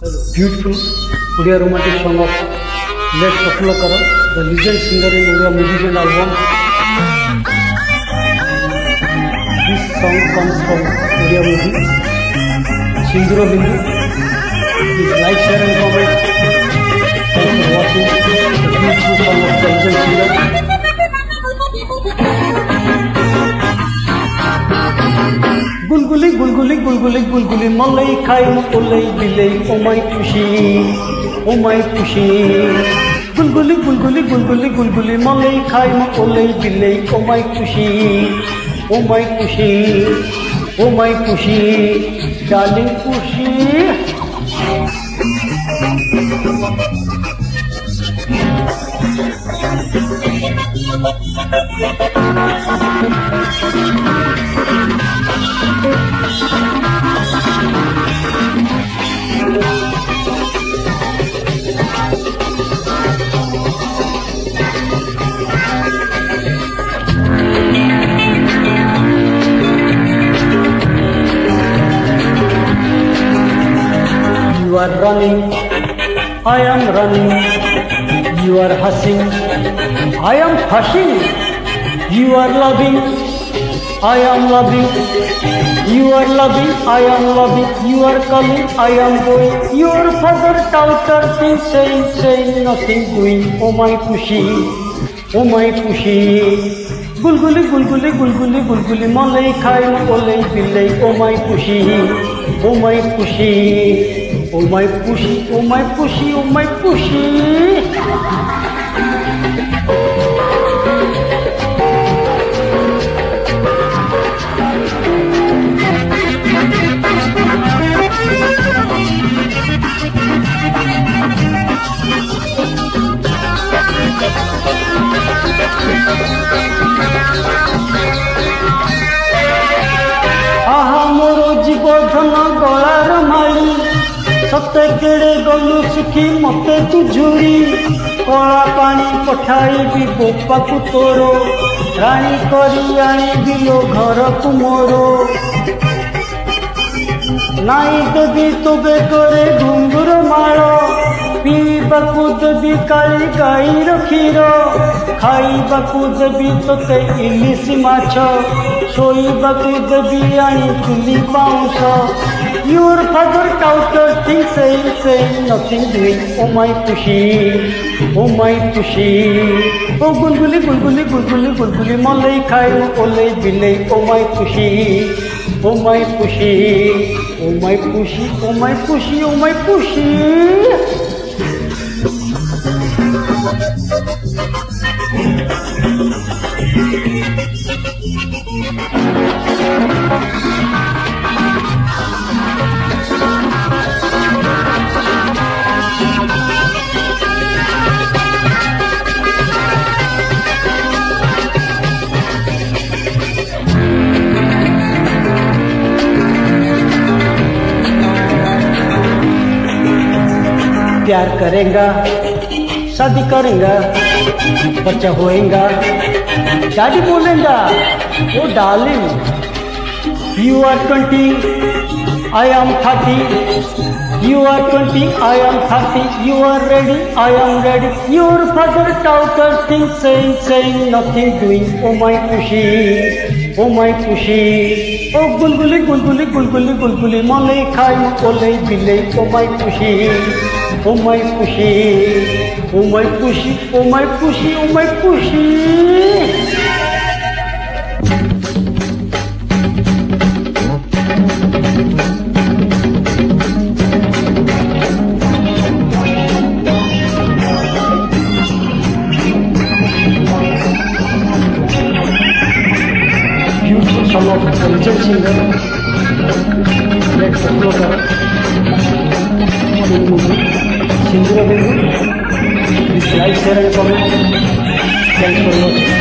Beautiful Odia romantic song of Late Prafula Kara, the legend singer in Odia movies and albums. This song comes from Odia movie Sindura Bindu. Please like, share and comment. Thanks for watching the beautiful song of the legend singer. Gulguli gulguli gulguli gulguli malai khai ma olai bilai oh my kushi gulguli gulguli gulguli gulguli malai khai ma olai bilai oh my kushi darling kushi You are running, I am running. You are hushing, I am hushing. You are loving, I am loving. You are loving, I am loving. You are coming, I am going. Your father touter things saying nothing doing. Oh my kushi, gulguli gulguli gulguli gulguli malai khai ma olai bilai oh my kushi. Oh my pushi, oh my pushi, oh my pushi, oh my pushi. आहा मोरो जीवधन गलार माली सते केड़े गलु सुखी मते तू झुरी कला पानी पठाइबी बोपाकू तोरो राणी करी आनिबी लो घर को मोरो नाई देवी तो बेकरे घुंगुर माल पीबाकू देवी काली गाईर क्षीर खाइबाकू देवी तोते इलिसी माछ शोइबाकू देवी आनी चुली pounce. Your father touter things saying nothing doing. Oh my pushi, oh my pushi. Oh gulguli gulguli gulguli gulguli malai khai olai bilai oh my pushi, oh my pushi, oh my pushi, oh my pushi, oh my pushi. प्यार करेगा शादी करेगा बच्चा होएगा daddy बोलेगा ओ darling. You are 20, I am 30. You are 20, I am 30. You are ready, I am ready. Your father touter things saying nothing doing. Oh my pushi, oh my pushi. Oh gulguli gulguli gulguli gulguli malai khai ma olai bilai oh my pushi. Oh my pushi, oh my pushi, oh my pushi, oh my pushi. Beautiful song of the legend singer Late Prafula Kara in movie Sindura Bindu. Please like, share and comment. Thanks for watching.